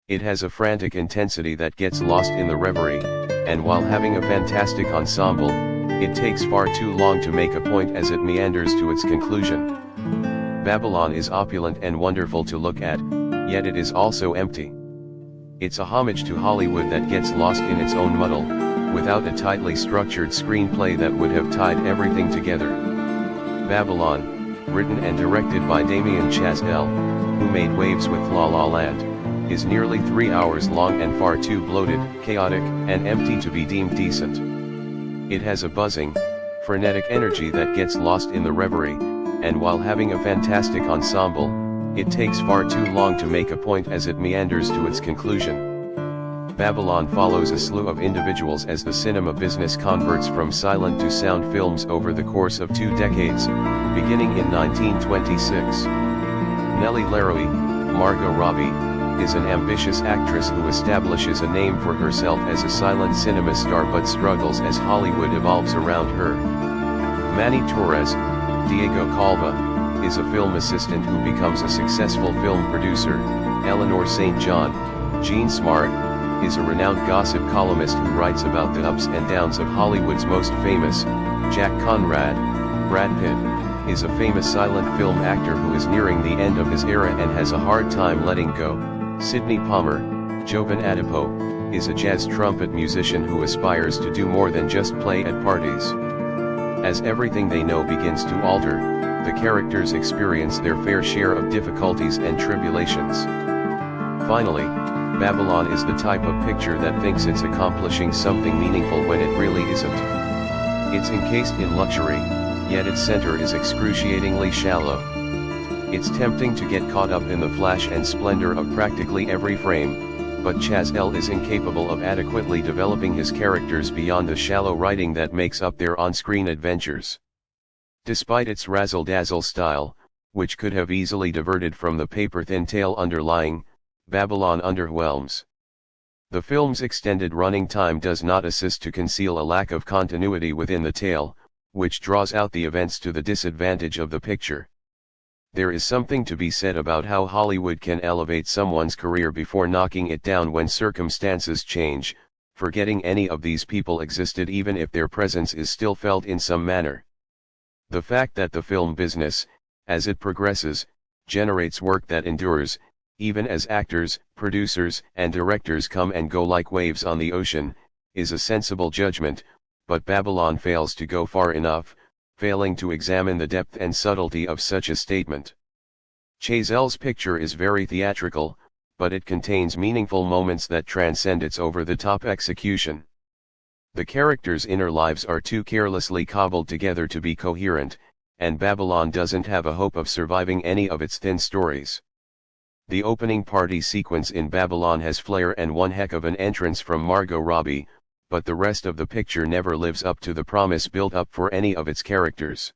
It has a frantic intensity that gets lost in the reverie, and while having a fantastic ensemble, it takes far too long to make a point as it meanders to its conclusion. Babylon is opulent and wonderful to look at, yet it is also empty. It's a homage to Hollywood that gets lost in its own muddle, without a tightly structured screenplay that would have tied everything together. Babylon, written and directed by Damien Chazelle, who made waves with La La Land, is nearly 3 hours long and far too bloated, chaotic, and empty to be deemed decent. It has a buzzing, frenetic energy that gets lost in the reverie, and while having a fantastic ensemble, it takes far too long to make a point as it meanders to its conclusion. Babylon follows a slew of individuals as the cinema business converts from silent to sound films over the course of 2 decades, beginning in 1926. Nellie Laroui, Margot Robbie, is an ambitious actress who establishes a name for herself as a silent cinema star but struggles as Hollywood evolves around her. Manny Torres, Diego Calva, is a film assistant who becomes a successful film producer. Eleanor St. John, Jean Smart, is a renowned gossip columnist who writes about the ups and downs of Hollywood's most famous. Jack Conrad, Brad Pitt, is a famous silent film actor who is nearing the end of his era and has a hard time letting go. Sidney Palmer, Jovan Adipo, is a jazz trumpet musician who aspires to do more than just play at parties. As everything they know begins to alter, the characters experience their fair share of difficulties and tribulations. Finally, Babylon is the type of picture that thinks it's accomplishing something meaningful when it really isn't. It's encased in luxury, yet its center is excruciatingly shallow. It's tempting to get caught up in the flash and splendor of practically every frame, but Chazelle is incapable of adequately developing his characters beyond the shallow writing that makes up their on-screen adventures. Despite its razzle-dazzle style, which could have easily diverted from the paper-thin tale underlying, Babylon underwhelms. The film's extended running time does not assist to conceal a lack of continuity within the tale, which draws out the events to the disadvantage of the picture. There is something to be said about how Hollywood can elevate someone's career before knocking it down when circumstances change, forgetting any of these people existed even if their presence is still felt in some manner. The fact that the film business, as it progresses, generates work that endures, even as actors, producers, and directors come and go like waves on the ocean, is a sensible judgment, but Babylon fails to go far enough, failing to examine the depth and subtlety of such a statement. Chazelle's picture is very theatrical, but it contains meaningful moments that transcend its over-the-top execution. The characters' inner lives are too carelessly cobbled together to be coherent, and Babylon doesn't have a hope of surviving any of its thin stories. The opening party sequence in Babylon has flair and one heck of an entrance from Margot Robbie, but the rest of the picture never lives up to the promise built up for any of its characters.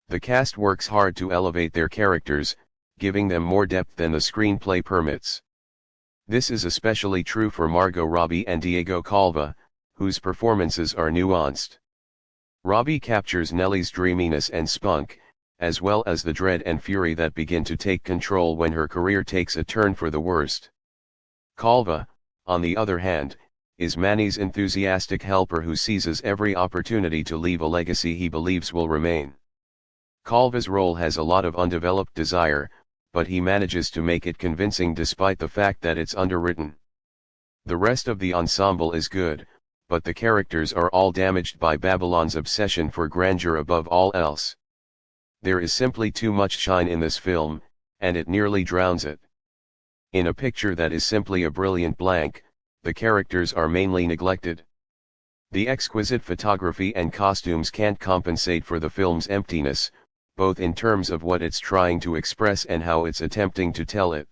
The cast works hard to elevate their characters, giving them more depth than the screenplay permits. This is especially true for Margot Robbie and Diego Calva, whose performances are nuanced. Robbie captures Nellie's dreaminess and spunk, as well as the dread and fury that begin to take control when her career takes a turn for the worst. Calva, on the other hand, is Manny's enthusiastic helper who seizes every opportunity to leave a legacy he believes will remain. Calva's role has a lot of undeveloped desire, but he manages to make it convincing despite the fact that it's underwritten. The rest of the ensemble is good, but the characters are all damaged by Babylon's obsession for grandeur above all else. There is simply too much shine in this film, and it nearly drowns it. In a picture that is simply a brilliant blank, the characters are mainly neglected. The exquisite photography and costumes can't compensate for the film's emptiness, both in terms of what it's trying to express and how it's attempting to tell it.